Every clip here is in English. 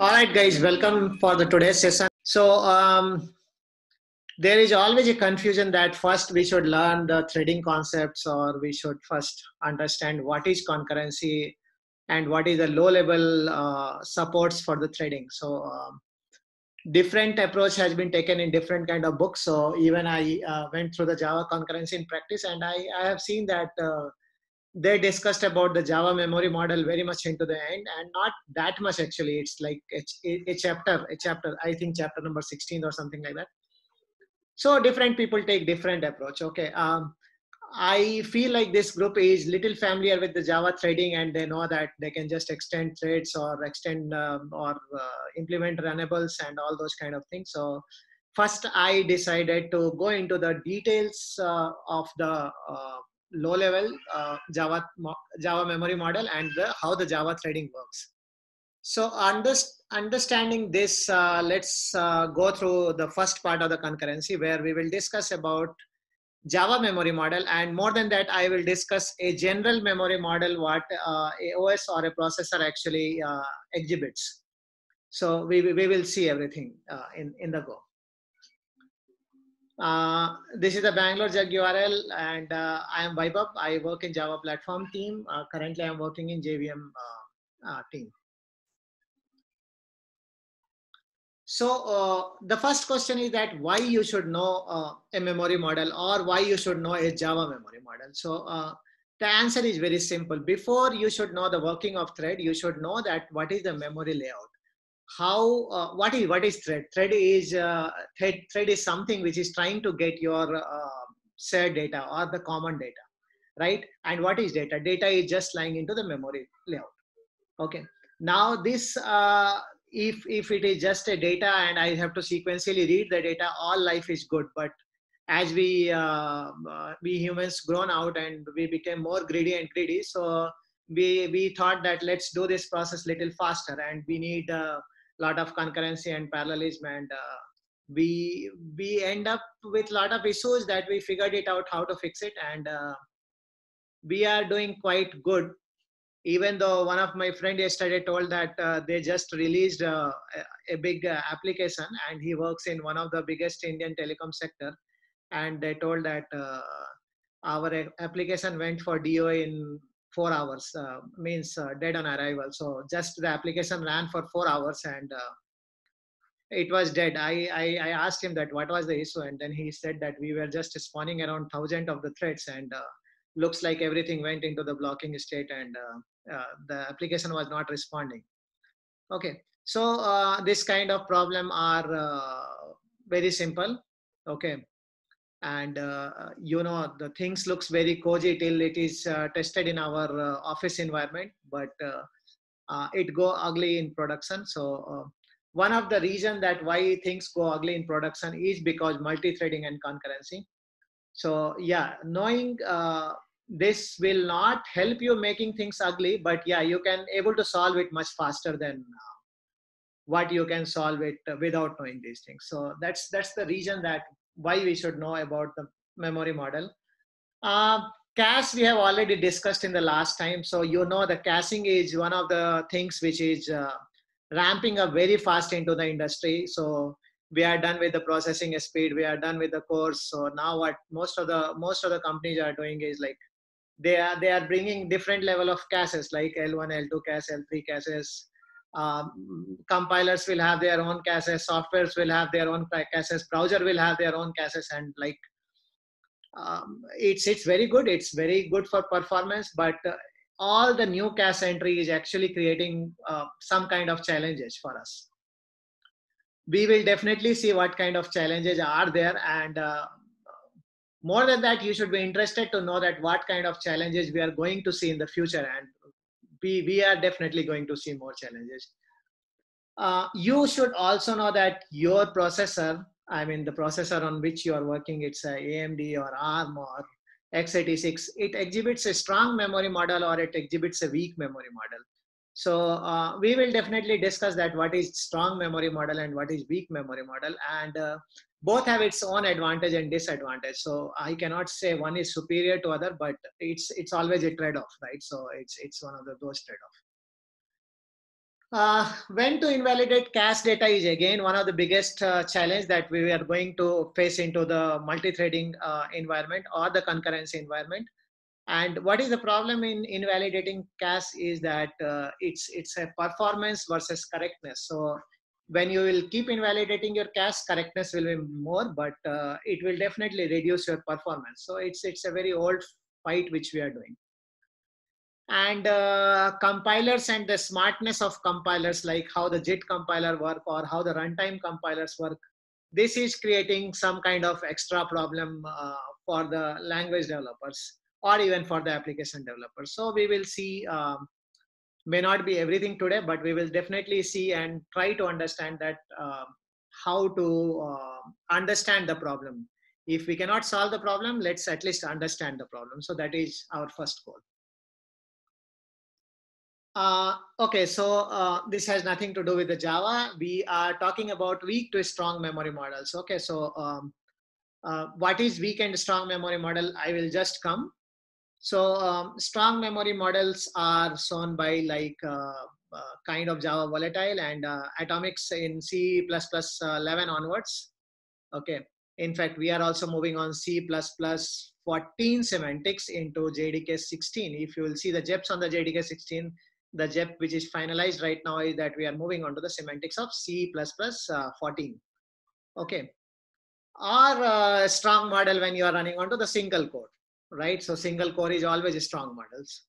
All right, guys, welcome for the today's session. There is always a confusion that first we should learn the threading concepts, or we should first understand what is concurrency and what is the low level supports for the threading. Different approach has been taken in different kind of books. So even I went through the Java concurrency in practice, and I have seen that they discussed about the Java memory model very much into the end, and not that much actually. It's like a chapter. I think chapter number 16 or something like that. So different people take different approach. Okay. I feel like this group is little familiar with the Java threading, and they know that they can just extend threads or extend or implement runnables and all those kind of things. So first I decided to go into the details of the low level Java memory model and how the Java threading works. So understanding this, let's go through the first part of the concurrency, where we will discuss about Java memory model, and more than that, I will discuss a general memory model, what a OS or a processor actually exhibits. So we will see everything in the go. This is the Bangalore JUG URL, and I am Vaibhav. I work in Java platform team. Currently, I am working in JVM team. So the first question is that why you should know a memory model, or why you should know a Java memory model. So the answer is very simple. Before you should know the working of thread, you should know that what is the memory layout. How what is thread? Thread is something which is trying to get your shared data or the common data, right? And what is data? Data is just lying into the memory layout. Okay. Now this, if it is just a data and I have to sequentially read the data, all life is good. But as we humans grown out and we became more greedy and greedy, so we thought that let's do this process little faster, and we need a lot of concurrency and parallelism, and we end up with a lot of issues that we figured it out how to fix it, and we are doing quite good. Even though one of my friend yesterday told that they just released a big application, and he works in one of the biggest Indian telecom sector, and they told that our application went for DOA in 4 hours, means dead on arrival. So just the application ran for 4 hours, and it was dead. I asked him that what was the issue, and then he said that we were just spawning around 1,000 of the threads, and looks like everything went into the blocking state, and the application was not responding. Okay, so this kind of problem are very simple. Okay, and the things looks very cozy till it is tested in our office environment, but it go ugly in production. So one of the reason that why things go ugly in production is because multi-threading and concurrency. So yeah, knowing this will not help you making things ugly, but yeah, you can able to solve it much faster than what you can solve it without knowing these things. So that's the reason that why we should know about the memory model. uh, Cache we have already discussed in the last time. So the caching is one of the things which is ramping up very fast into the industry. So we are done with the processing speed, we are done with the cores. So now what most of the companies are doing is like they are bringing different level of caches, like L1, L2 cache, L3 caches. Compilers will have their own caches, softwares will have their own caches, browser will have their own caches, and like it's very good. It's very good for performance, but all the new cache entry is actually creating some kind of challenges for us. We will definitely see what kind of challenges are there, and more than that, you should be interested to know that what kind of challenges we are going to see in the future, and we are definitely going to see more challenges. You should also know that your processor, I mean the processor on which you are working, it's a AMD or ARM or x86, it exhibits a strong memory model or it exhibits a weak memory model. So we will definitely discuss that what is strong memory model and what is weak memory model, and both have its own advantage and disadvantage. So I cannot say one is superior to other, but it's always a trade-off, right? So it's one of those trade-off. When to invalidate cache data is again one of the biggest challenge that we are going to face into the multi-threading environment or the concurrency environment. And what is the problem in invalidating cache is that it's a performance versus correctness. So when you will keep invalidating your cache, correctness will be more, but it will definitely reduce your performance. So it's a very old fight which we are doing. And compilers and the smartness of compilers, like how the JIT compiler work or how the runtime compilers work, this is creating some kind of extra problem for the language developers or even for the application developers. So we will see, may not be everything today, but we will definitely see and try to understand that how to understand the problem. If we cannot solve the problem, let's at least understand the problem. So that is our first goal. Okay, so this has nothing to do with the Java. We are talking about weak to strong memory models. Okay, so what is weak and strong memory model? I will just come. So strong memory models are shown by like kind of Java volatile and atomics in C++ 11 onwards. Okay. In fact, we are also moving on C++ 14 semantics into JDK 16. If you will see the JEPs on the JDK 16, the JEP which is finalized right now is that we are moving on to the semantics of C++ 14. Okay. Or strong model when you are running onto the single core, right? So single core is always a strong models.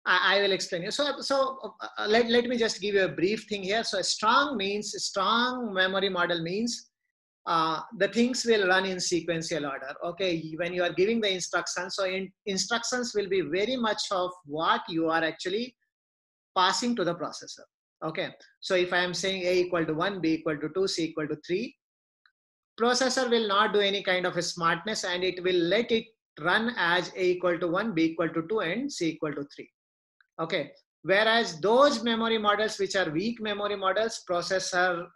I will explain you. So let me just give you a brief thing here. So strong means strong memory model means the things will run in sequential order. Okay, when you are giving the instructions, so instructions will be very much of what you are actually passing to the processor. Okay, so if I am saying A equal to 1, B equal to 2, C equal to 3, processor will not do any kind of a smartness and it will let it run as A equal to 1, B equal to 2 and C equal to 3. Okay, whereas those memory models which are weak memory models, processor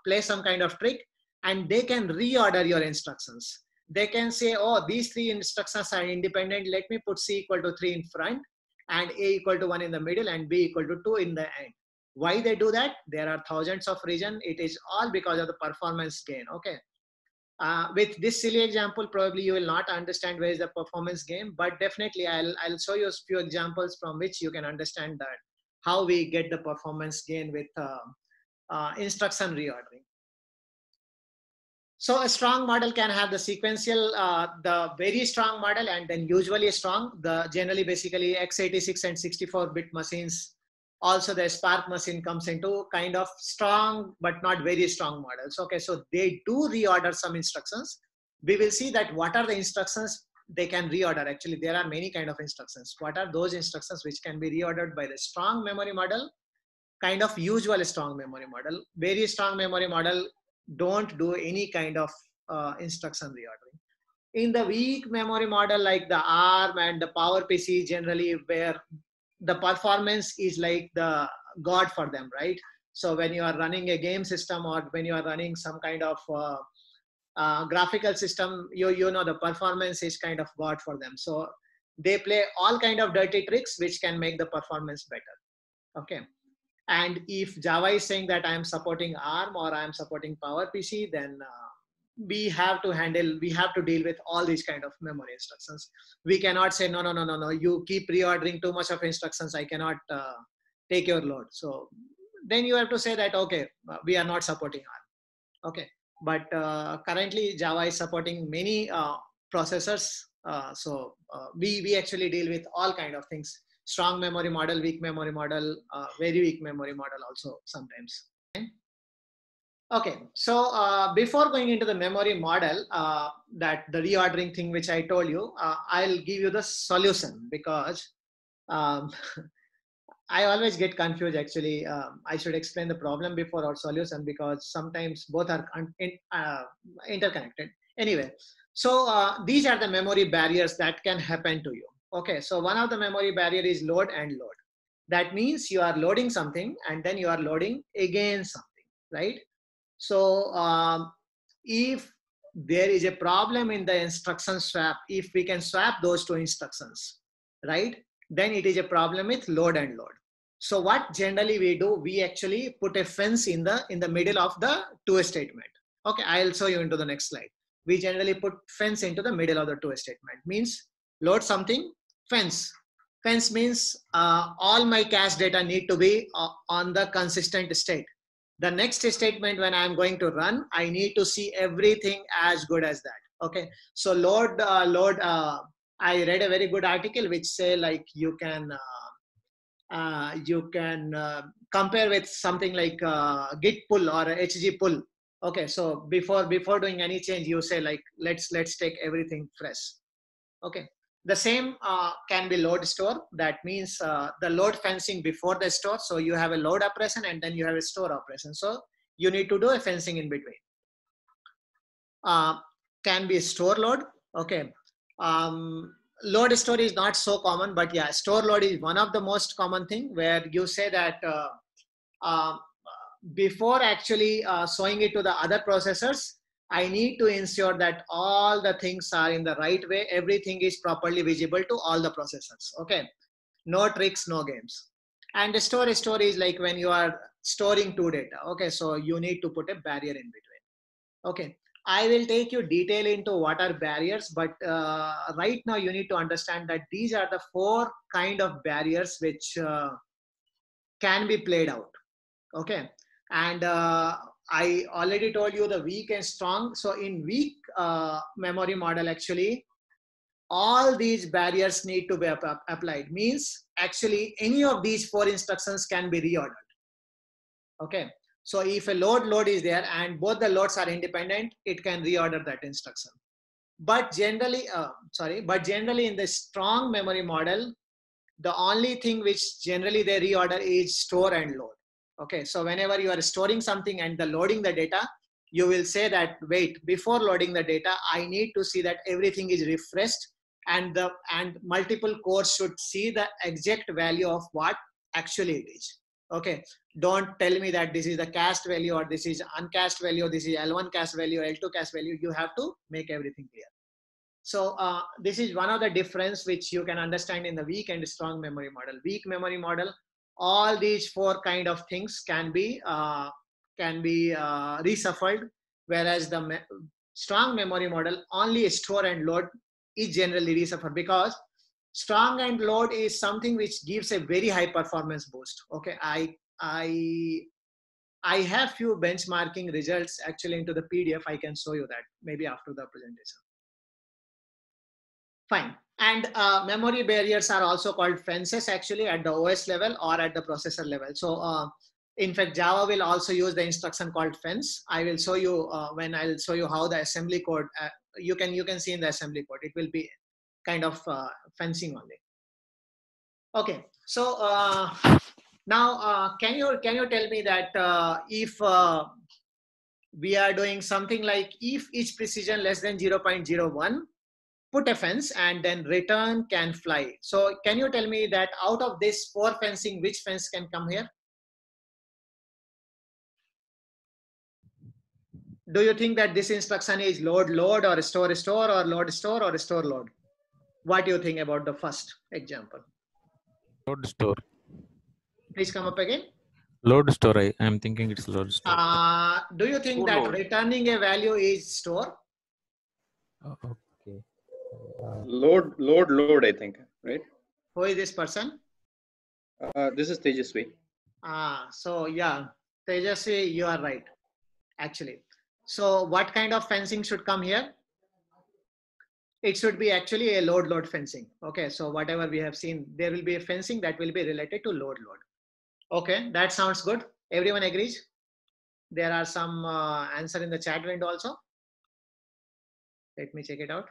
play some kind of trick and they can reorder your instructions. They can say, oh, these 3 instructions are independent. Let me put C equal to 3 in front and A equal to 1 in the middle and B equal to 2 in the end. Why they do that? There are thousands of reasons. It is all because of the performance gain. Okay. With this silly example, probably you will not understand where is the performance gain, but definitely I'll show you a few examples from which you can understand that how we get the performance gain with instruction reordering. So a strong model can have the sequential, the very strong model, and then usually strong, the generally basically x86 and 64-bit machines. Also the Spark machine comes into kind of strong, but not very strong models. Okay, so they do reorder some instructions. We will see that what are the instructions they can reorder. Actually, there are many kind of instructions. What are those instructions which can be reordered by the strong memory model? Kind of usual strong memory model. Very strong memory model don't do any kind of instruction reordering. In the weak memory model like the ARM and the PowerPC, generally where the performance is like the god for them, right? So when you are running a game system or when you are running some kind of graphical system, you know the performance is kind of god for them. So they play all kind of dirty tricks which can make the performance better. Okay. And if Java is saying that I am supporting ARM or I am supporting PowerPC, then we have to deal with all these kind of memory instructions. We cannot say, no, you keep reordering too much of instructions. I cannot take your load. So then you have to say that, okay, we are not supporting ARM. Okay. But currently Java is supporting many processors. So we actually deal with all kind of things. Strong memory model, weak memory model, very weak memory model also sometimes. Okay, so before going into the memory model, that the reordering thing which I told you, I'll give you the solution because I always get confused actually. I should explain the problem before or solution because sometimes both are interconnected. Anyway, so these are the memory barriers that can happen to you. Okay, so one of the memory barrier is load and load. That means you are loading something and then you are loading again something, right? So if there is a problem in the instruction swap, if we can swap those two instructions, right, then it is a problem with load and load. So what generally we do, we actually put a fence in the middle of the to statement. Okay, I'll show you into the next slide. We generally put fence into the middle of the to statement. Means load something, fence. Fence means all my cache data need to be on the consistent state. The next statement when I'm going to run, I need to see everything as good as that. Okay, so load. I read a very good article which say like you can compare with something like git pull or hg pull. Okay, so before doing any change, you say like let's take everything fresh. Okay, the same can be load store. That means the load fencing before the store. So you have a load operation and then you have a store operation. So you need to do a fencing in between. Can be store load. Okay. Load store is not so common, but yeah, store load is one of the most common thing where you say that before actually showing it to the other processors, I need to ensure that all the things are in the right way. Everything is properly visible to all the processors. Okay, no tricks, no games. And the store is like when you are storing two data. Okay, so you need to put a barrier in between. Okay, I will take you detail into what are barriers, but right now you need to understand that these are the four kind of barriers which can be played out. Okay, and I already told you the weak and strong. So in weak memory model, actually, all these barriers need to be applied. Means actually any of these four instructions can be reordered. Okay, so if a load is there and both the loads are independent, it can reorder that instruction. But generally, in the strong memory model, the only thing which generally they reorder is store and load. Okay, so whenever you are storing something and the loading the data, you will say that wait, before loading the data, I need to see that everything is refreshed and multiple cores should see the exact value of what actually it is. Okay, don't tell me that this is the cached value or this is uncached value, this is L1 cache value, L2 cache value. You have to make everything clear. So this is one of the difference which you can understand in the weak and strong memory model. Weak memory model, all these four kind of things can be reshuffled, whereas the strong memory model, only store and load is generally reshuffled, because strong and load is something which gives a very high performance boost. Okay, I have few benchmarking results actually into the PDF. I can show you that maybe after the presentation. Fine. And memory barriers are also called fences actually at the OS level or at the processor level. So in fact, Java will also use the instruction called fence. I will show you when I'll show you how the assembly code, you can see in the assembly code, it will be kind of fencing only. Okay. So now can you tell me that if we are doing something like if each precision less than 0.01, put a fence and then return can fly. So can you tell me that out of this four fencing, which fence can come here? Do you think that this instruction is load or store or load or store load? What do you think about the first example? Load store. Please come up again. Load store. I am thinking it's load store. Do you think that returning a value is store? Okay. Load, I think, right? Who is this person? This is Tejasvi. So yeah, Tejasvi, you are right, actually. So what kind of fencing should come here? It should be actually a load fencing. Okay, so whatever we have seen, there will be a fencing that will be related to load. Okay, that sounds good. Everyone agrees? There are some answer in the chat window also. Let me check it out.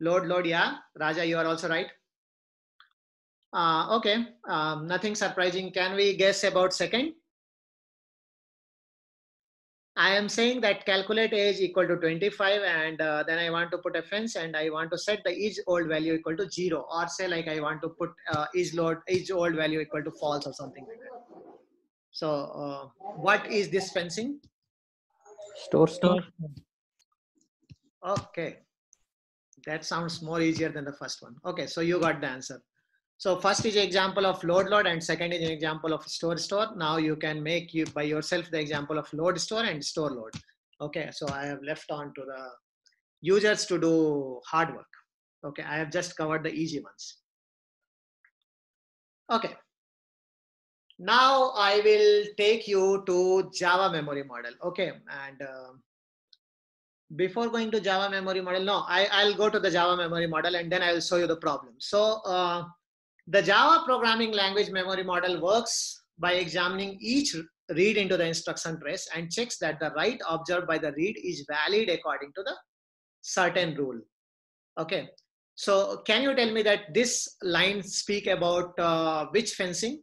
Load, yeah. Raja, you are also right. Okay, nothing surprising. Can we guess about second? I am saying that calculate age equal to 25 and then I want to put a fence and I want to set the age old value equal to 0, or say like I want to put age old value equal to false or something like that. So what is this fencing? Store. Okay, that sounds more easier than the first one. Okay, so you got the answer. So first is an example of load and second is an example of store. Now you can make you by yourself the example of load store and store load. Okay, so I have left on to the users to do hard work. Okay, I have just covered the easy ones. Okay. Now I will take you to Java memory model. Okay, and before going to Java memory model, no, I'll go to the Java memory model and then I will show you the problem. So the Java programming language memory model works by examining each read into the instruction trace and checks that the write observed by the read is valid according to the certain rule. Okay, so can you tell me that this line speak about which fencing?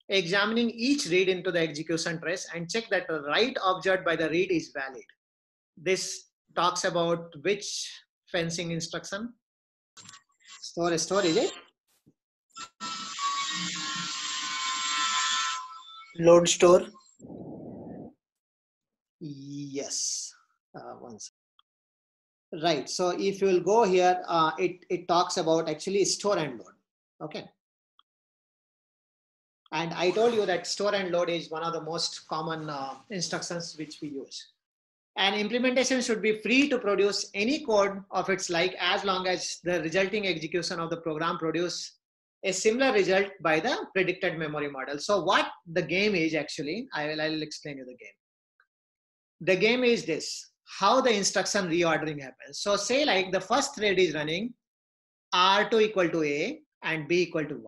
Examining each read into the execution trace and check that the write observed by the read is valid. This talks about which fencing instruction? Store, is it? Load store. Yes. Once. Right. So if you will go here, it talks about actually store and load. Okay. And I told you that store and load is one of the most common instructions which we use. And implementation should be free to produce any code of its like as long as the resulting execution of the program produce a similar result by the predicted memory model. So what the game is actually, I will explain you the game. The game is this, how the instruction reordering happens. So say like the first thread is running R2 equal to A and B equal to 1.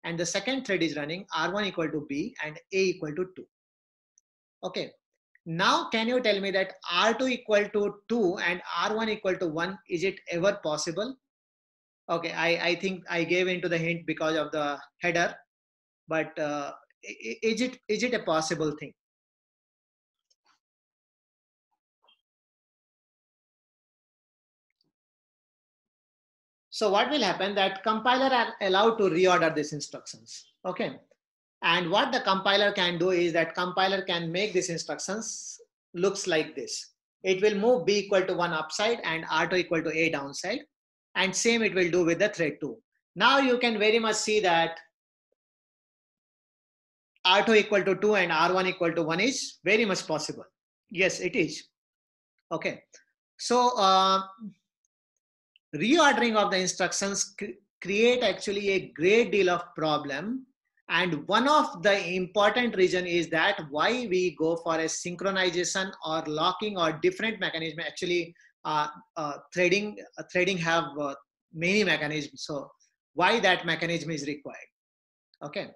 And the second thread is running R1 equal to B and A equal to 2. Okay. Now, can you tell me that R2 equal to 2 and R1 equal to 1, is it ever possible? Okay, I think I gave into the hint because of the header, but is it a possible thing? So what will happen that compiler are allowed to reorder these instructions. Okay. And what the compiler can do is that compiler can make these instructions looks like this. It will move B equal to 1 upside and R2 equal to A downside. And same it will do with the thread 2. Now you can very much see that R2 equal to 2 and R1 equal to 1 is very much possible. Yes, it is. Okay. So reordering of the instructions create actually a great deal of problem. And one of the important reason is that why we go for a synchronization or locking or different mechanism. Actually, threading have many mechanisms. So why that mechanism is required? Okay.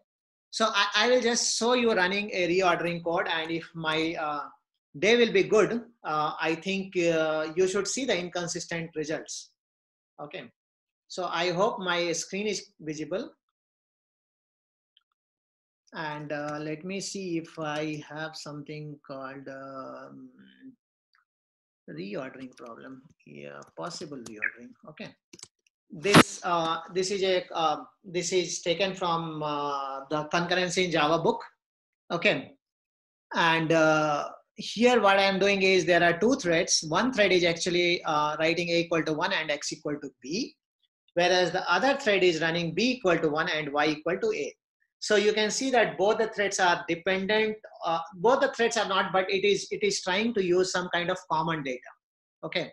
So I will just show you running a reordering code, and if my day will be good, I think you should see the inconsistent results. Okay. So I hope my screen is visible. And let me see if I have something called reordering problem. Yeah, possible reordering. Okay. This is taken from the concurrency in Java book. Okay. And here what I am doing is there are two threads. One thread is actually writing A equal to 1 and X equal to B, whereas the other thread is running B equal to 1 and Y equal to A. So you can see that both the threads are dependent, both the threads are not, but it is trying to use some kind of common data. Okay.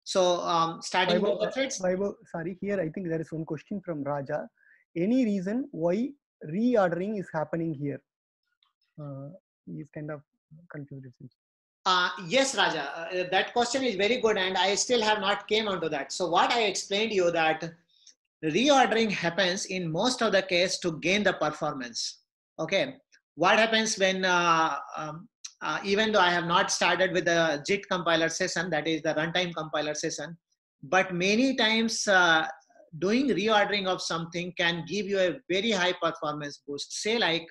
So starting with the threads. Sorry, here I think there is one question from Raja. Any reason why reordering is happening here? He's kind of confused. Yes, Raja, that question is very good and I still have not came onto that. So what I explained to you that reordering happens in most of the case to gain the performance. Okay. What happens when, even though I have not started with the JIT compiler session, that is the runtime compiler session, but many times doing reordering of something can give you a very high performance boost. Say like,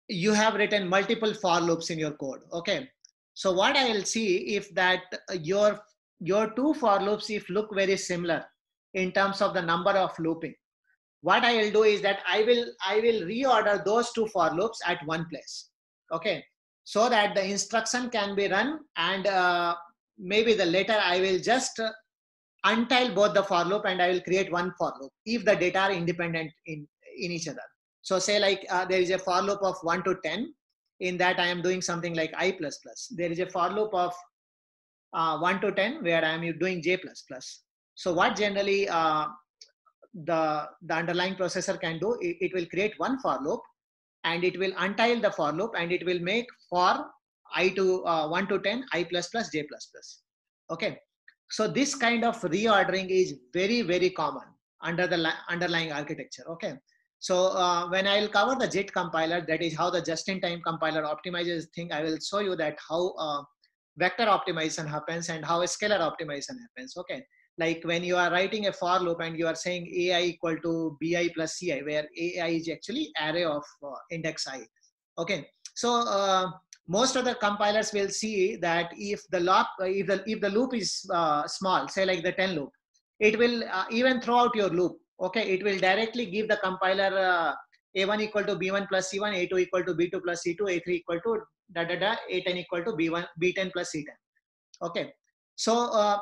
you have written multiple for loops in your code. Okay. So what I will see if that your two for loops if look very similar in terms of the number of looping, what I will do is that I will reorder those two for loops at one place. Okay. So that the instruction can be run and maybe the later I will just untile both the for loop and I will create one for loop if the data are independent in each other. So say like there is a for loop of 1 to 10. In that I am doing something like I++. There is a for loop of 1 to 10 where I am doing J++. So what generally the underlying processor can do, it will create one for loop and it will untile the for loop and it will make for I to 1 to 10, I++, J++. Okay. So this kind of reordering is very, very common under the underlying architecture. Okay. So when I will cover the JIT compiler, that is how the just-in-time compiler optimizes thing, I will show you that how vector optimization happens and how a scalar optimization happens. Okay. Like when you are writing a for loop and you are saying AI equal to BI plus CI, where AI is actually array of index I. Okay. So most of the compilers will see that if the loop is small, say like the 10 loop, it will even throw out your loop. Okay, it will directly give the compiler A1 equal to B1 plus C1, A2 equal to B2 plus C2, A3 equal to A10 equal to B10 plus C10. Okay, so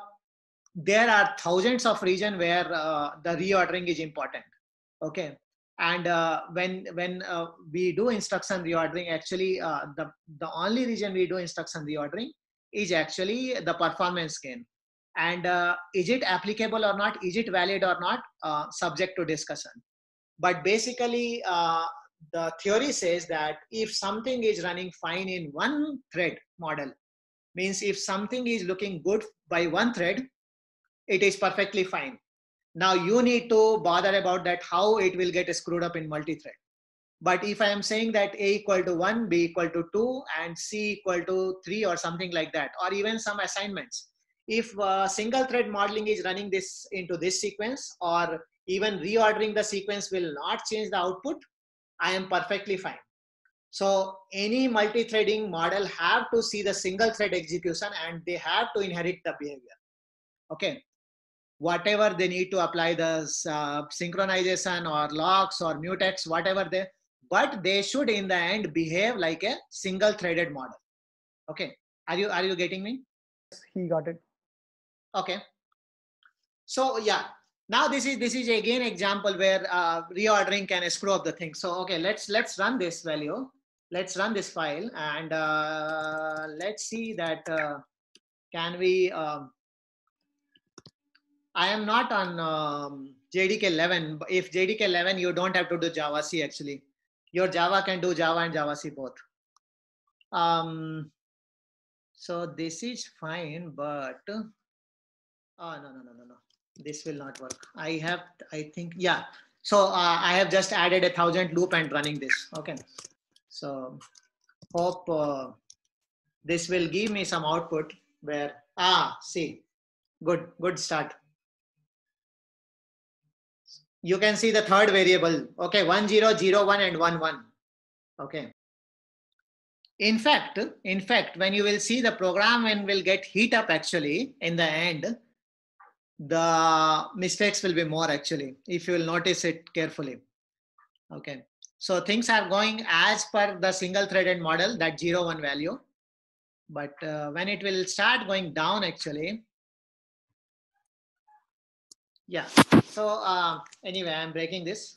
there are thousands of regions where the reordering is important. Okay, and when we do instruction reordering, actually the only reason we do instruction reordering is actually the performance gain. And is it applicable or not, is it valid or not, subject to discussion. But basically the theory says that if something is running fine in one thread model, means if something is looking good by one thread, it is perfectly fine. Now you need to bother about that how it will get screwed up in multi-thread. But if I am saying that A equal to 1, B equal to 2, and C equal to 3 or something like that, or even some assignments, if single thread modeling is running this into this sequence, or even reordering the sequence will not change the output, I am perfectly fine. So any multi-threading model have to see the single thread execution and they have to inherit the behavior. Okay. Whatever they need to apply the synchronization or locks or mutex, whatever but they should in the end behave like a single threaded model. Okay. Are you getting me? He got it. Okay. So yeah, now this is again example where reordering can screw up the thing. So okay, let's run this value. Let's run this file and let's see that can we. I am not on JDK 11. If JDK 11, you don't have to do Java C actually. Your Java can do Java and Java C both. So this is fine, but no. This will not work. I think, yeah. So I have just added 1,000 loop and running this. Okay. So hope this will give me some output where, see, good start. You can see the third variable. Okay. 1, 0, 0, 1 and 1, 1. Okay. In fact, when you will see the program and will get heat up actually in the end, the mistakes will be more actually, if you will notice it carefully. Okay. So things are going as per the single threaded model, that 0, 1 value. But when it will start going down actually, yeah. So anyway, I'm breaking this.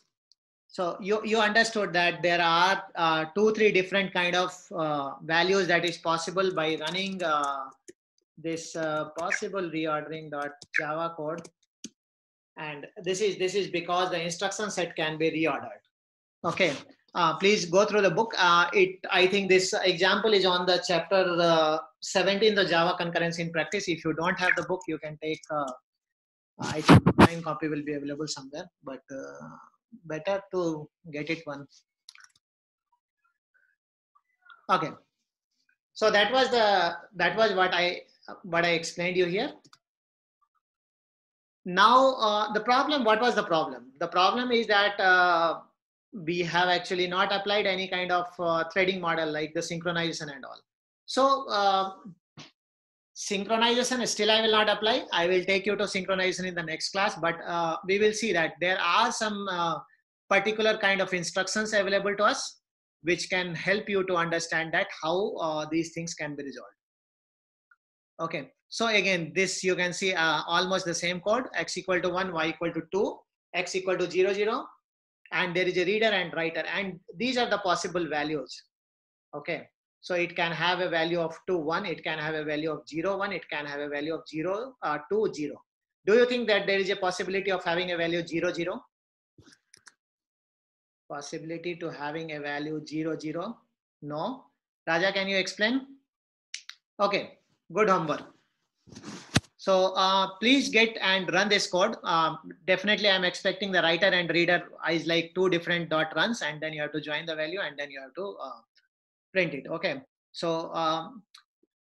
So you understood that there are 2-3 different kind of values that is possible by running this possible reordering.java code, and this is because the instruction set can be reordered. Okay, please go through the book. I think this example is on the chapter 17, the Java concurrency in practice. If you don't have the book, you can take. I think online copy will be available somewhere, but better to get it one. Okay, so that was what I explained you here. Now the problem, what was the problem? The problem is that we have actually not applied any kind of threading model like the synchronization and all. So synchronization still I will not apply. I will take you to synchronization in the next class, but we will see that there are some particular kind of instructions available to us which can help you to understand that how these things can be resolved. Okay, so again, this you can see almost the same code, x equal to 1, y equal to 2, x equal to 0, 0, and there is a reader and writer, and these are the possible values. Okay, so it can have a value of 2, 1, it can have a value of 0, 1, it can have a value of 0, 2, 0. Do you think that there is a possibility of having a value 0, 0? Possibility to having a value 0, 0? No. Raja, can you explain? Okay, good homework. So please get and run this code. Definitely I'm expecting the writer and reader is like 2 different dot runs, and then you have to join the value and then you have to print it. Okay, so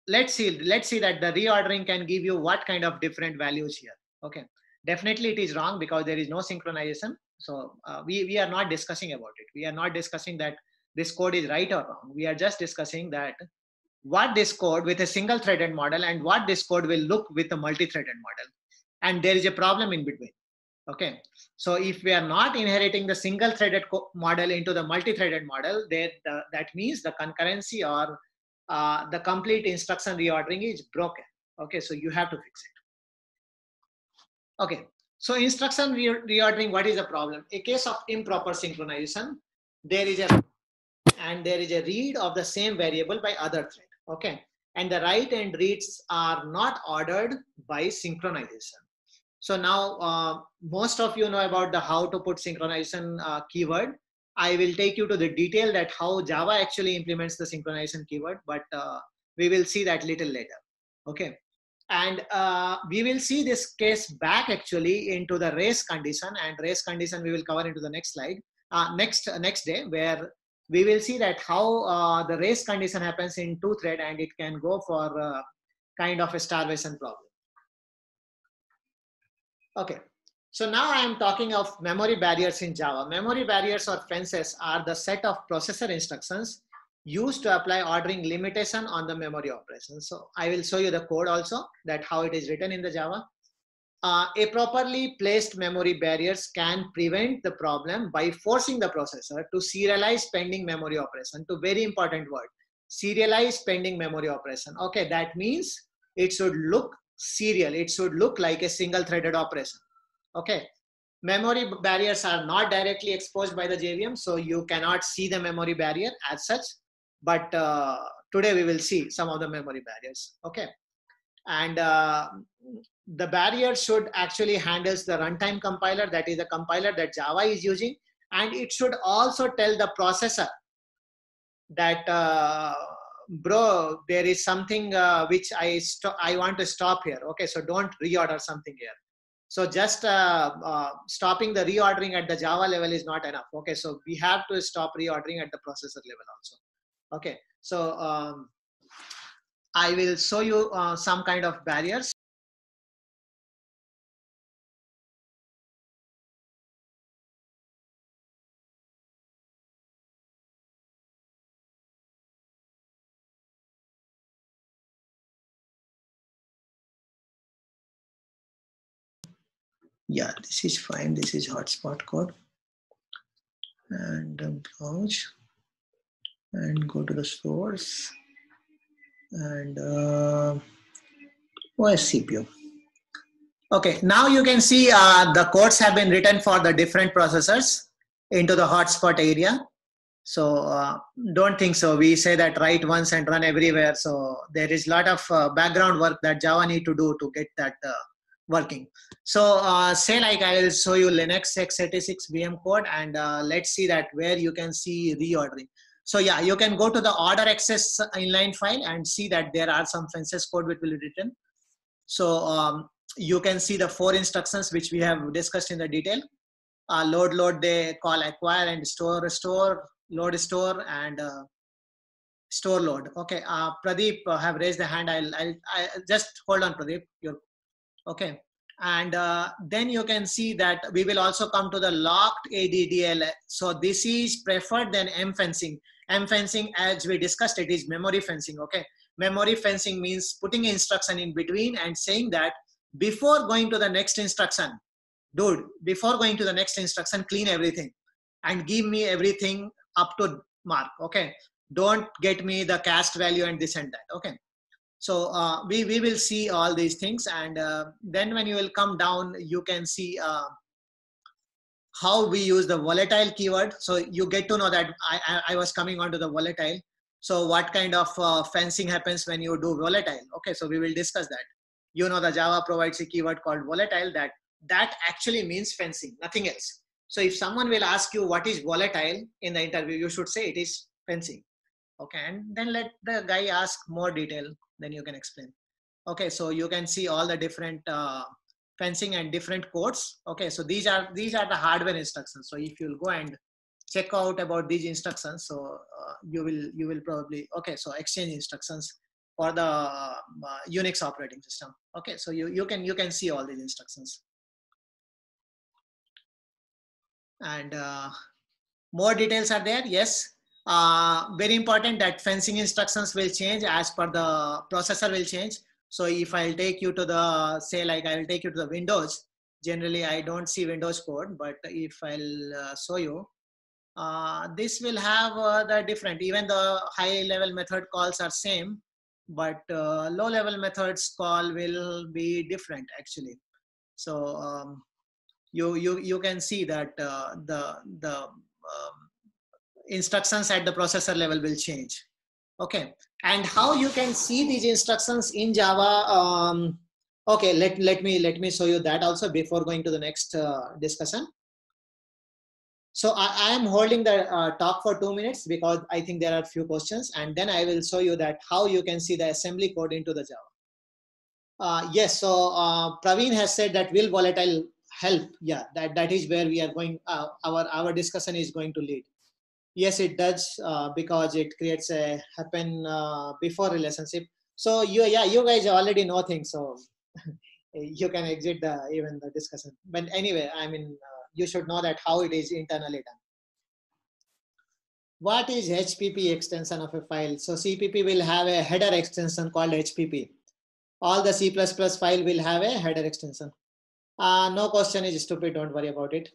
let's see that the reordering can give you what kind of different values here. Okay, definitely it is wrong because there is no synchronization. So we are not discussing about it. We are not discussing that this code is right or wrong. We are just discussing that what this code with a single threaded model and what this code will look with a multi-threaded model. And there is a problem in between. Okay, so if we are not inheriting the single threaded model into the multi-threaded model, that means the concurrency or the complete instruction reordering is broken. Okay, so you have to fix it. Okay, so instruction reordering, what is the problem? A case of improper synchronization, there is a read of the same variable by other thread. Okay, and the write and reads are not ordered by synchronization. So now most of you know about the how to put synchronization keyword. I will take you to the detail that how Java actually implements the synchronization keyword, but we will see that little later. Okay, and we will see this case back actually into the race condition, and race condition we will cover into the next slide, next day, where we will see that how the race condition happens in 2 thread, and it can go for kind of a starvation problem. Okay, so now I am talking of memory barriers in Java. Memory barriers or fences are the set of processor instructions used to apply ordering limitation on the memory operation. So I will show you the code also, that how it is written in the Java. A properly placed memory barriers can prevent the problem by forcing the processor to serialize pending memory operation. To very important word, serialize pending memory operation. Okay, that means it should look serial. It should look like a single threaded operation. Okay, memory barriers are not directly exposed by the JVM, so you cannot see the memory barrier as such. But today we will see some of the memory barriers. Okay, and the barrier should actually handles the runtime compiler, that is the compiler that Java is using, and it should also tell the processor that bro, there is something which I want to stop here. Okay, so don't reorder something here. So just stopping the reordering at the Java level is not enough. Okay, so we have to stop reordering at the processor level also. Okay, so I will show you some kind of barriers. Yeah, this is fine. This is hotspot code. And browse and go to the source and OS CPU. Okay, now you can see the codes have been written for the different processors into the hotspot area. So don't think so. We say that write once and run everywhere. So there is a lot of background work that Java need to do to get that working. So say like I will show you Linux x86 VM code, and let's see that where you can see reordering. So yeah, you can go to the order access inline file and see that there are some fences code which will be written. So you can see the 4 instructions which we have discussed in the detail. Load, they call acquire, and store, load, store, and store load. Okay, Pradeep have raised the hand. I'll just hold on, Pradeep. Okay, and then you can see that we will also come to the locked ADDL. So this is preferred than M fencing. M fencing, as we discussed, it is memory fencing. Okay, memory fencing means putting instruction in between and saying that before going to the next instruction, dude, before going to the next instruction, clean everything and give me everything up to mark. Okay, don't get me the cast value and this and that. Okay, So we will see all these things, and then when you will come down, you can see how we use the volatile keyword. So you get to know that I was coming on to the volatile. So what kind of fencing happens when you do volatile? Okay, so we will discuss that. You know, the Java provides a keyword called volatile that actually means fencing, nothing else. So if someone will ask you what is volatile in the interview, you should say it is fencing. Okay, and then let the guy ask more detail, then you can explain. Okay, so you can see all the different fencing and different codes. Okay, so these are the hardware instructions. So if you'll go and check out about these instructions, so you will probably, okay, so exchange instructions for the Unix operating system. Okay, so you can see all these instructions, and more details are there. Yes, very important that fencing instructions will change as per the processor will change. So if I'll take you to the, say like I will take you to the Windows, generally I don't see Windows code, but if I'll show you, this will have the different, even the high level method calls are same, but low level methods call will be different actually. So you can see that the instructions at the processor level will change. Okay, and how you can see these instructions in Java. Okay, let me show you that also before going to the next discussion. So I am holding the talk for 2 minutes because I think there are few questions, and then I will show you that how you can see the assembly code into the Java. Yes, so Praveen has said that will volatile help? Yeah, that is where we are going. Our discussion is going to lead. Yes, it does because it creates a happen before relationship. So you guys already know things, so you can exit even the discussion. But anyway, I mean, you should know that how it is internally done. What is HPP extension of a file? So CPP will have a header extension called HPP. All the C++ file will have a header extension. No question is stupid, don't worry about it.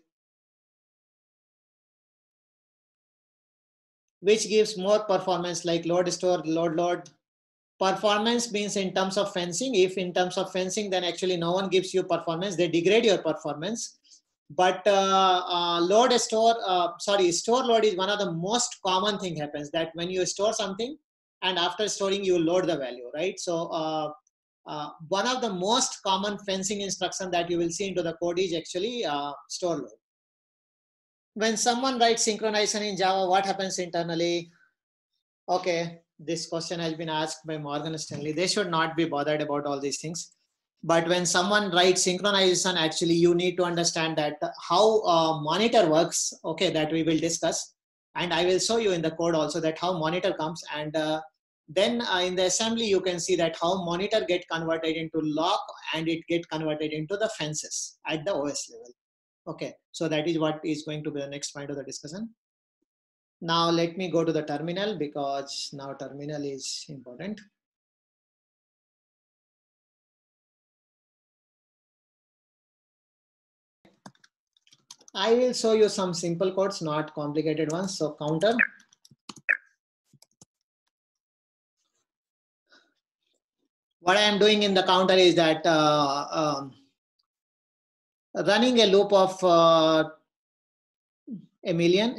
Which gives more performance, like load store, load. Performance means in terms of fencing. If in terms of fencing, then actually no one gives you performance, they degrade your performance. But load store, store load is one of the most common thing happens, that when you store something and after storing you load the value, right? So one of the most common fencing instruction that you will see into the code is actually store load. When someone writes synchronization in Java, what happens internally? Okay, this question has been asked by Morgan Stanley. They should not be bothered about all these things. But when someone writes synchronization, actually you need to understand that how monitor works, okay, that we will discuss. And I will show you in the code also that how monitor comes. And then in the assembly, you can see that how monitor get converted into lock and it get converted into the fences at the OS level. Okay, so that is what is going to be the next point of the discussion. Now let me go to the terminal because now terminal is important. I will show you some simple codes, not complicated ones. So counter. What I am doing in the counter is that running a loop of a million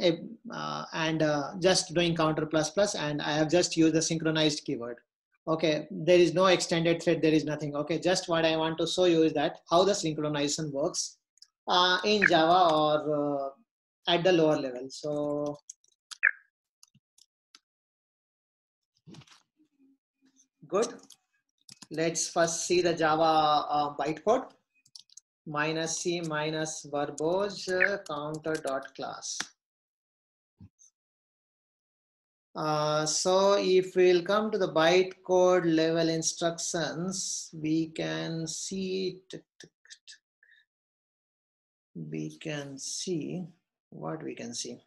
and just doing counter plus plus, and I have just used the synchronized keyword. Okay, there is no extended thread, there is nothing. Okay, just what I want to show you is that how the synchronization works in Java or at the lower level. So good. Let's first see the Java bytecode. -c minus verbose counter dot class. So if we'll come to the bytecode level instructions, we can see what we can see.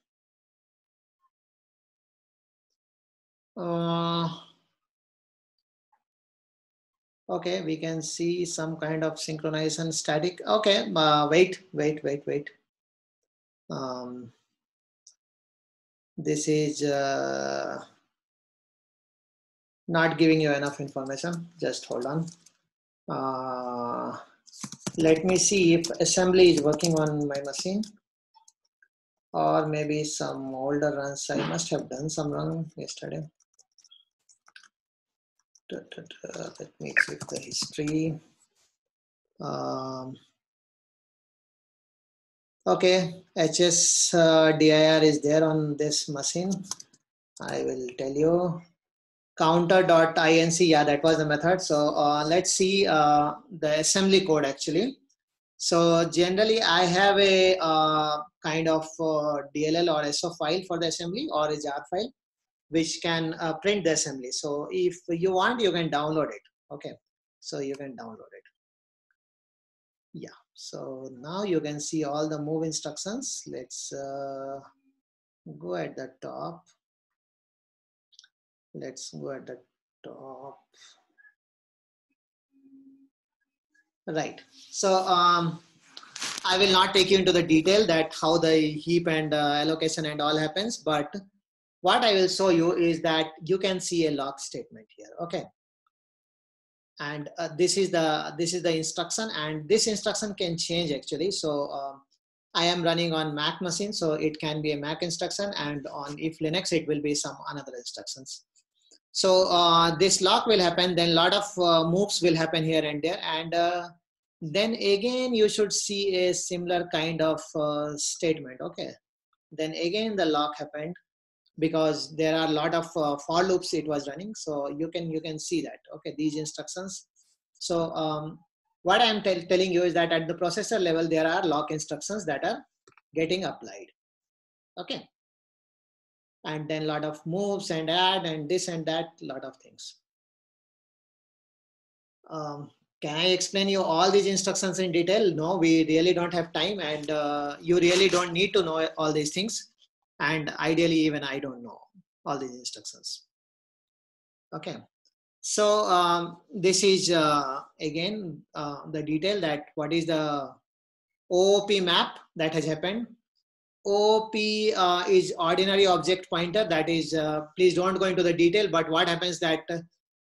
Okay, we can see some kind of synchronization static. Okay, wait. This is not giving you enough information. Just hold on. Let me see if assembly is working on my machine, or maybe some older runs. I must have done some run yesterday. Let me check the history. Okay, HSDIR is there on this machine. I will tell you. Counter.inc, yeah, that was the method. So let's see the assembly code actually. So generally I have a kind of DLL or SO file for the assembly, or a jar file which can print the assembly. So if you want, you can download it. Okay, so you can download it. Yeah, so now you can see all the move instructions. Let's go at the top. Let's go at the top. Right. So I will not take you into the detail that how the heap and allocation and all happens, but what I will show you is that you can see a lock statement here. Okay. And this is the instruction, and this instruction can change actually. So I am running on Mac machine, so it can be a Mac instruction, and on if Linux it will be some another instructions. So this lock will happen, then a lot of moves will happen here and there, and then again you should see a similar kind of statement. Okay, then again the lock happened, because there are a lot of for loops it was running. So you can see that. Okay, these instructions. So what I am telling you is that at the processor level there are lock instructions that are getting applied. Okay, and then a lot of moves and add and this and that, lot of things. Can I explain you all these instructions in detail? No, we really don't have time, and you really don't need to know all these things. And ideally, even I don't know all these instructions. Okay, so this is again the detail that what is the OOP map that has happened. OOP is ordinary object pointer. That is, please don't go into the detail, but what happens that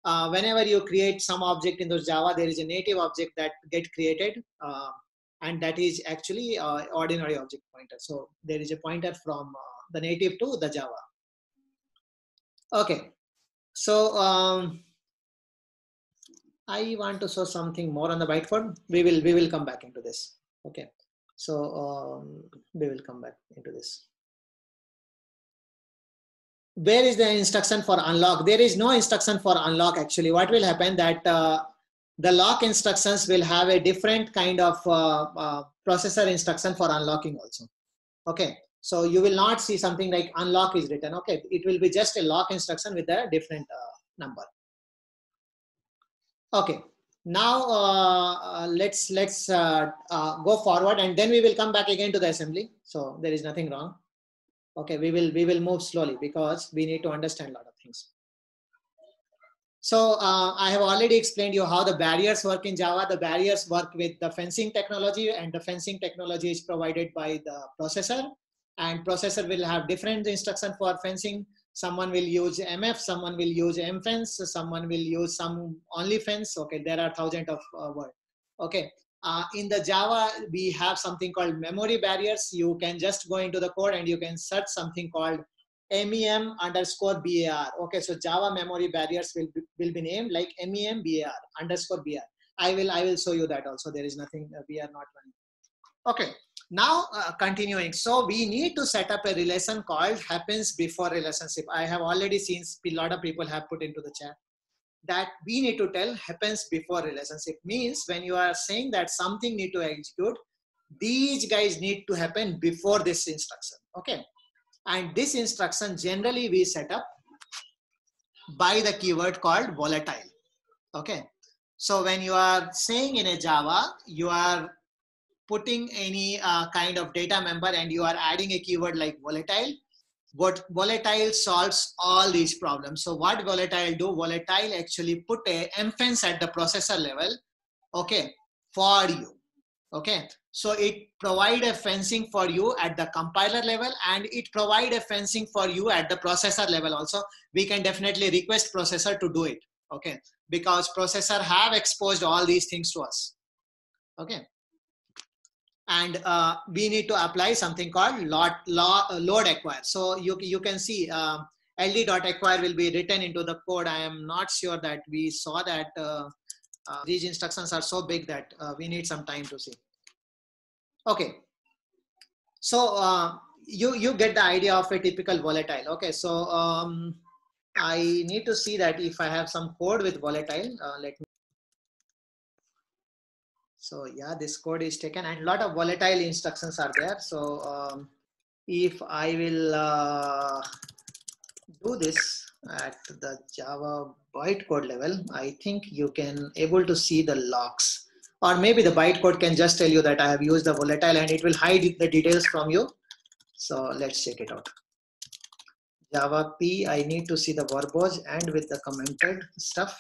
whenever you create some object in those Java, there is a native object that get created, and that is actually ordinary object pointer. So there is a pointer from the native to the Java. Okay, so I want to show something more on the whiteboard. We will come back into this. Okay, so we will come back into this. Where is the instruction for unlock? There is no instruction for unlock actually. What will happen that the lock instructions will have a different kind of processor instruction for unlocking also. Okay, so you will not see something like unlock is written. Okay, it will be just a lock instruction with a different number. Okay, now let's go forward, and then we will come back again to the assembly. So there is nothing wrong. Okay, we will move slowly because we need to understand a lot of things. So I have already explained you how the barriers work in Java. The barriers work with the fencing technology, and the fencing technology is provided by the processor, and processor will have different instruction for fencing. Someone will use MF, someone will use mfence, someone will use some only fence. Okay, there are thousands of words. Okay, in the Java, we have something called memory barriers. You can just go into the code and you can search something called MEM_BAR. Okay, so Java memory barriers will be named like MEM_BAR. I will show you that also. There is nothing we are not running. Okay, now continuing. So we need to set up a relation called happens before relationship. I have already seen a lot of people have put into the chat that we need to tell happens before relationship. Means when you are saying that something need to execute, these guys need to happen before this instruction. Okay, and this instruction generally we set up by the keyword called volatile. Okay, so when you are saying in a Java, you are putting any kind of data member and you are adding a keyword like volatile. What volatile solves all these problems. So what volatile do? Volatile actually put a mfence at the processor level, okay, for you. Okay, So it provide a fencing for you at the compiler level, and it provide a fencing for you at the processor level also. We can definitely request processor to do it, okay? Because processor have exposed all these things to us, okay? And we need to apply something called load acquire. So you can see ld.acquire will be written into the code. I am not sure that we saw that these instructions are so big that we need some time to see. Okay, so you get the idea of a typical volatile. Okay, so I need to see that if I have some code with volatile. Let me. So yeah, this code is taken, and a lot of volatile instructions are there. So if I will do this at the Java bytecode level, I think you can able to see the logs. Or maybe the bytecode can just tell you that I have used the volatile, and it will hide the details from you. So let's check it out. Java P, I need to see the verbose and with the commented stuff.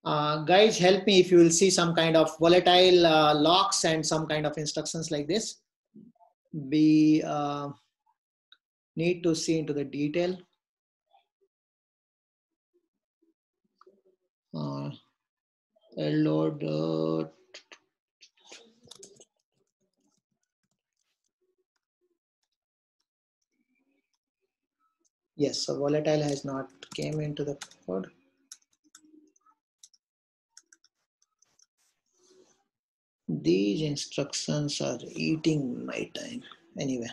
Guys, help me if you will see some kind of volatile locks and some kind of instructions like this. We need to see into the detail. Load. Yes, so volatile has not came into the code. These instructions are eating my time. Anyway.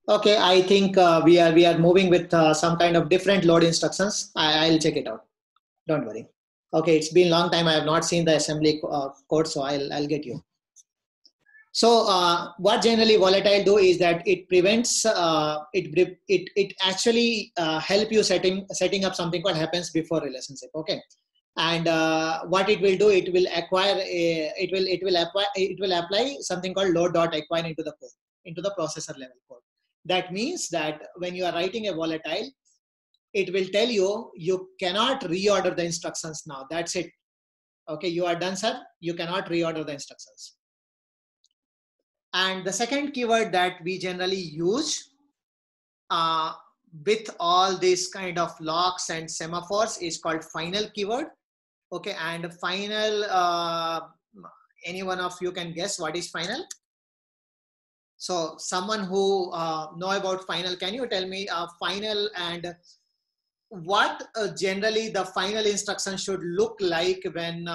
Okay, I think we are moving with some kind of different load instructions. I'll check it out. Don't worry. Okay, it's been a long time. I have not seen the assembly code, so I'll get you. So what generally volatile do is that it prevents it actually help you setting up something called happens before relationship. Okay, and what it will do, it will acquire it will apply something called load.acquire into the code, into the processor level code. That means that when you are writing a volatile, it will tell you you cannot reorder the instructions now. That's it. Okay, you are done, sir. You cannot reorder the instructions. And the second keyword that we generally use with all these kind of locks and semaphores is called final keyword. Okay, and final, any one of you can guess what is final? So someone who know about final, can you tell me final and what generally the final instruction should look like when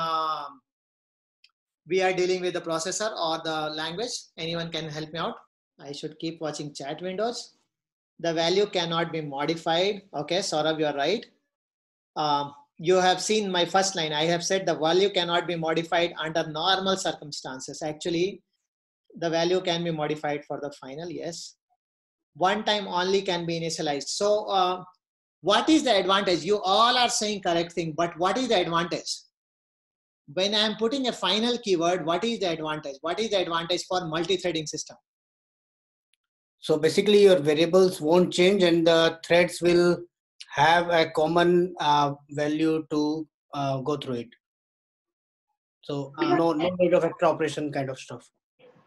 we are dealing with the processor or the language? Anyone can help me out? I should keep watching chat windows. The value cannot be modified. Okay, Saurabh, you are right. You have seen my first line. I have said the value cannot be modified under normal circumstances. Actually, the value can be modified for the final, yes. One time only can be initialized. So what is the advantage? You all are saying correct thing, but what is the advantage? When I'm putting a final keyword, what is the advantage? What is the advantage for multi-threading system? So basically your variables won't change and the threads will have a common value to go through it. So no need of extra operation kind of stuff.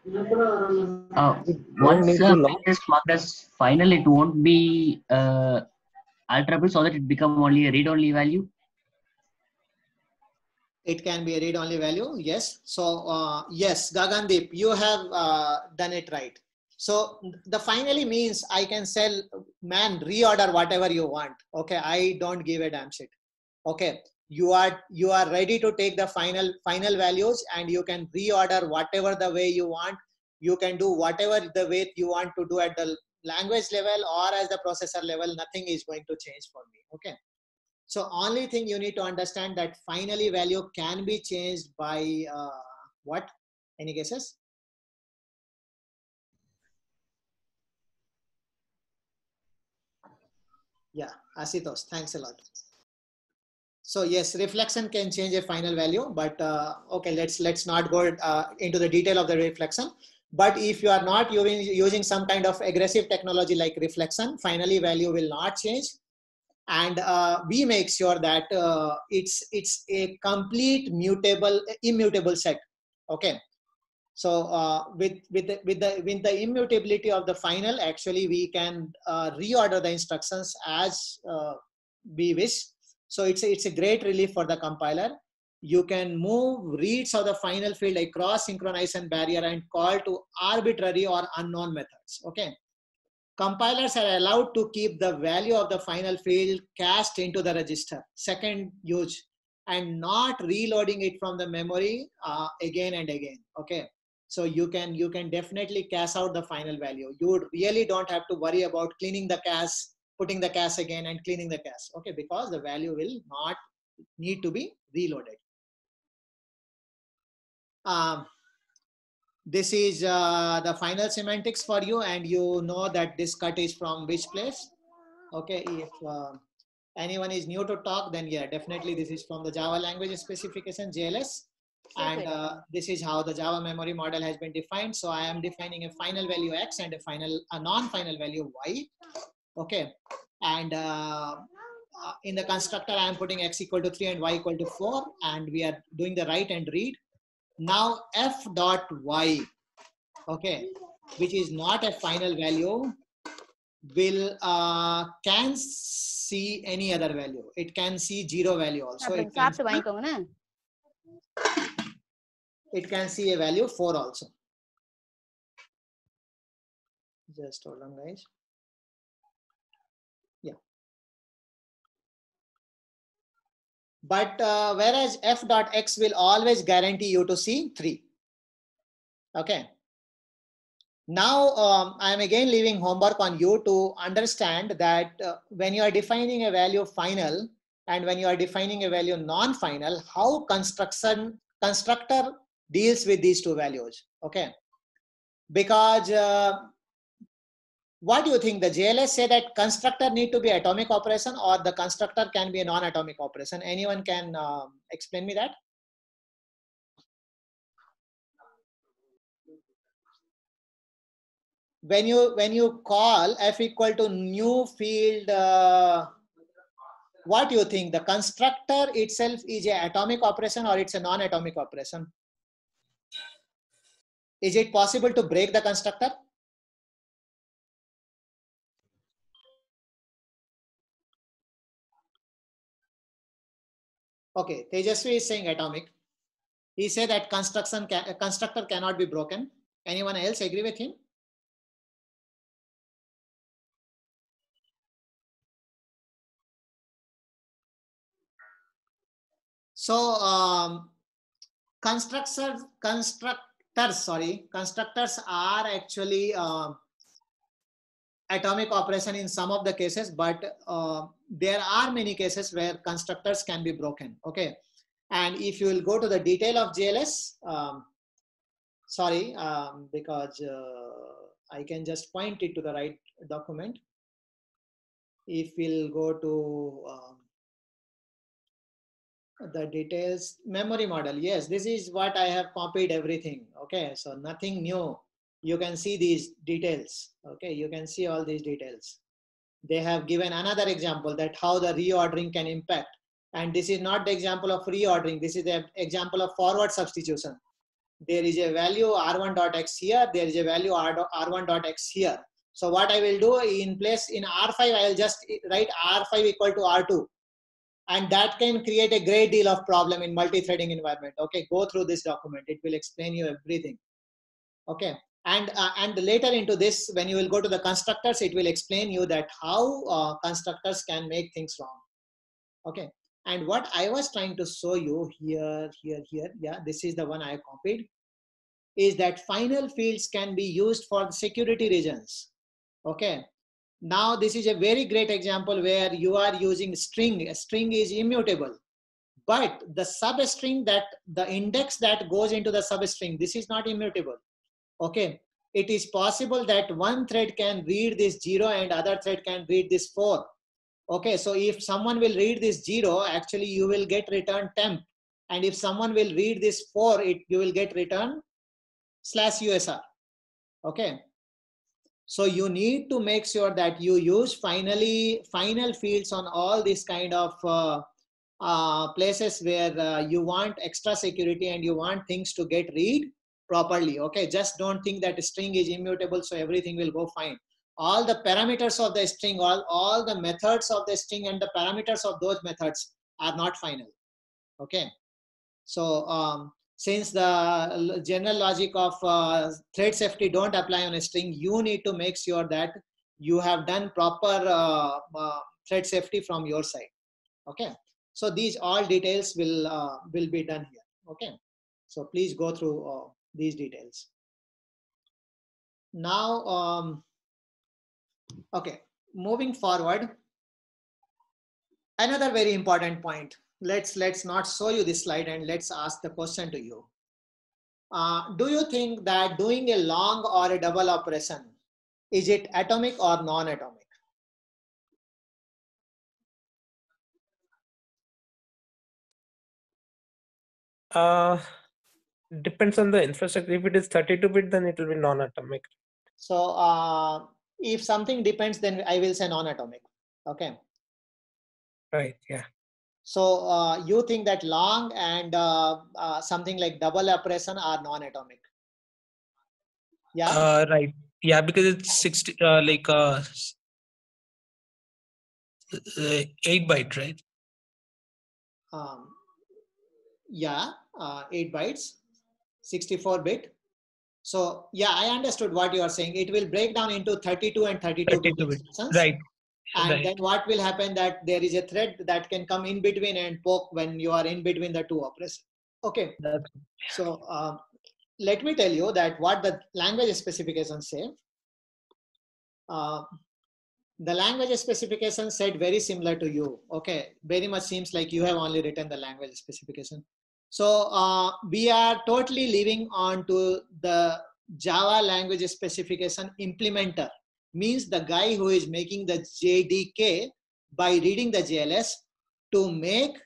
Once it is marked as final, it won't be alterable so that it become only a read-only value. It can be a read-only value, yes. So yes, Gagandeep, you have done it right. So the finally means I can sell, man, reorder whatever you want. Okay, I don't give a damn shit. Okay, you are ready to take the final values and you can reorder whatever the way you want. You can do whatever the way you want to do at the language level or as the processor level. Nothing is going to change for me. Okay. So only thing you need to understand that finally value can be changed by what? Any guesses? Yeah, Asitosh, thanks a lot. So yes, reflection can change a final value, but okay, let's not go into the detail of the reflection. But if you are not using some kind of aggressive technology like reflection, finally value will not change. And we make sure that it's a complete immutable set. Okay. So with the immutability of the final, actually we can reorder the instructions as we wish. So it's a great relief for the compiler. You can move reads of the final field across synchronization barrier and call to arbitrary or unknown methods. Okay. Compilers are allowed to keep the value of the final field cached into the register, second use, and not reloading it from the memory again and again. Okay. So you can definitely cache out the final value. You really don't have to worry about cleaning the cache, putting the cache again and cleaning the cache. Okay, because the value will not need to be reloaded. This is the final semantics for you, and you know that this cut is from which place. Okay, if anyone is new to talk, then yeah, definitely this is from the Java language specification, JLS. And this is how the Java memory model has been defined. So I am defining a final value X and a non-final value Y. Okay. And in the constructor, I am putting X equal to 3 and Y equal to 4. And we are doing the write and read. Now F dot Y, okay, which is not a final value, will can see any other value. It can see 0 value also. It can see a value 4 also. Just hold on, guys. Yeah. But whereas F dot X will always guarantee you to see 3. Okay. Now I am again leaving homework on you to understand that when you are defining a value final and when you are defining a value non-final, how constructor deals with these two values. Okay. Because what do you think? The JLS say that constructor need to be atomic operation or the constructor can be a non-atomic operation? Anyone can explain me that? When you call F equal to new field, what do you think? The constructor itself is an atomic operation or it's a non-atomic operation? Is it possible to break the constructor? Okay, Tejasvi is saying atomic. He said that constructor cannot be broken. Anyone else agree with him? So constructors are actually atomic operation in some of the cases, but there are many cases where constructors can be broken. Okay, and if you will go to the detail of JLS, because I can just point it to the right document. If we'll go to the details, memory model, yes, this is what I have copied everything. Okay, so nothing new. You can see these details. Okay, you can see all these details. They have given another example that how the reordering can impact. And this is not the example of reordering. This is the example of forward substitution. There is a value R1.x here. There is a value R1.x here. So what I will do in R5, I will just write R5 equal to R2. And that can create a great deal of problem in multi-threading environment. Okay, go through this document. It will explain you everything. Okay, and later into this, when you will go to the constructors, it will explain you that how constructors can make things wrong. Okay, and what I was trying to show you here, yeah, this is the one I copied, is that final fields can be used for security reasons. Okay. Now this is a very great example where you are using string. A string is immutable, but the substring, that the index that goes into the substring, this is not immutable. Okay, it is possible that one thread can read this 0 and other thread can read this 4. Okay, so if someone will read this 0, actually you will get return temp. And if someone will read this 4, you will get return /USR. Okay. So you need to make sure that you use final fields on all these kind of places where you want extra security and you want things to get read properly. Okay, just don't think that a string is immutable, so everything will go fine. All the parameters of the string, all the methods of the string and the parameters of those methods are not final. Okay, so since the general logic of thread safety don't apply on a string, you need to make sure that you have done proper thread safety from your side. Okay, so these all details will be done here. Okay, so please go through these details. Now, okay, moving forward, another very important point. Let's not show you this slide and let's ask the question to you. Do you think that doing a long or a double operation, is it atomic or non-atomic? Depends on the infrastructure. If it is 32-bit, then it will be non-atomic. So if something depends, then I will say non-atomic. Okay. Right. Yeah. So you think that long and something like double operation are non-atomic? Yeah. Right. Yeah, because it's 60 8-byte, right? Yeah, 8 bytes, 64-bit. So yeah, I understood what you are saying. It will break down into 32 and 32-bit instructions. Right. And right. then what will happen that there is a thread that can come in between and poke when you are in between the two operations. Okay. So let me tell you that what the language specifications say. The language specification said very similar to you. Okay, very much seems like you have only written the language specification. So we are totally leaving on to the Java language specification implementer. Means the guy who is making the JDK by reading the JLS to make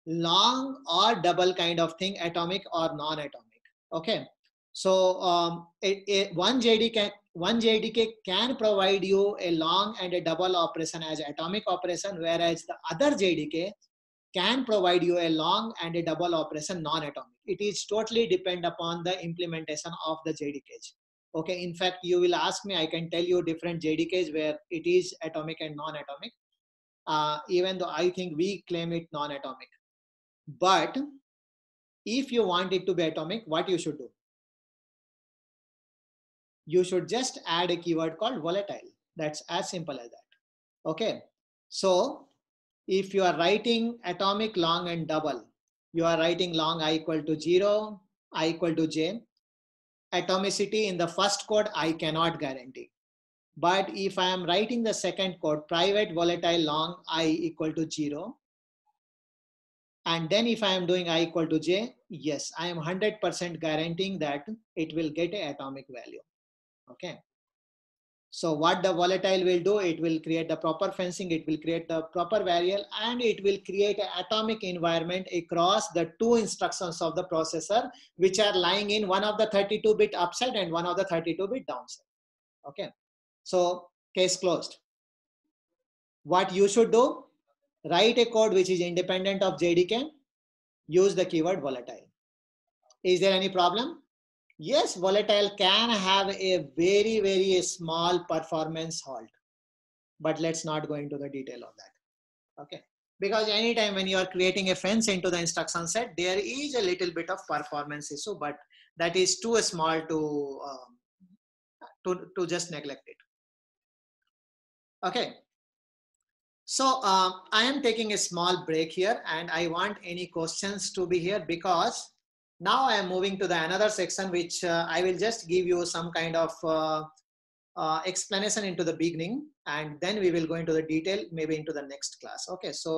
long or double kind of thing, atomic or non-atomic. Okay, so one JDK can provide you a long and a double operation as atomic operation, whereas the other JDK can provide you a long and a double operation non-atomic. It is totally depend upon the implementation of the JDKs. Okay, in fact, you will ask me, I can tell you different JDKs where it is atomic and non-atomic, even though I think we claim it non-atomic. But if you want it to be atomic, what you should do? You should just add a keyword called volatile. That's as simple as that. Okay, so if you are writing atomic, long and double, you are writing long I equal to 0, I equal to j. Atomicity in the first code, I cannot guarantee. But if I am writing the second code, private volatile long I equal to 0, and then if I am doing I equal to j, yes, I am 100% guaranteeing that it will get an atomic value. Okay. So what the volatile will do, it will create the proper fencing, it will create the proper variable, and it will create an atomic environment across the two instructions of the processor, which are lying in one of the 32-bit upside and one of the 32-bit downside. Okay. So case closed. What you should do, write a code which is independent of JDK, use the keyword volatile. Is there any problem? Yes, volatile can have a very, very small performance halt, but let's not go into the detail of that. Okay, because anytime when you are creating a fence into the instruction set, there is a little bit of performance issue, but that is too small to just neglect it. Okay, so I am taking a small break here, and I want any questions to be here, because now I am moving to the another section, which I will just give you some kind of explanation into the beginning, and then we will go into the detail, maybe into the next class. Okay, so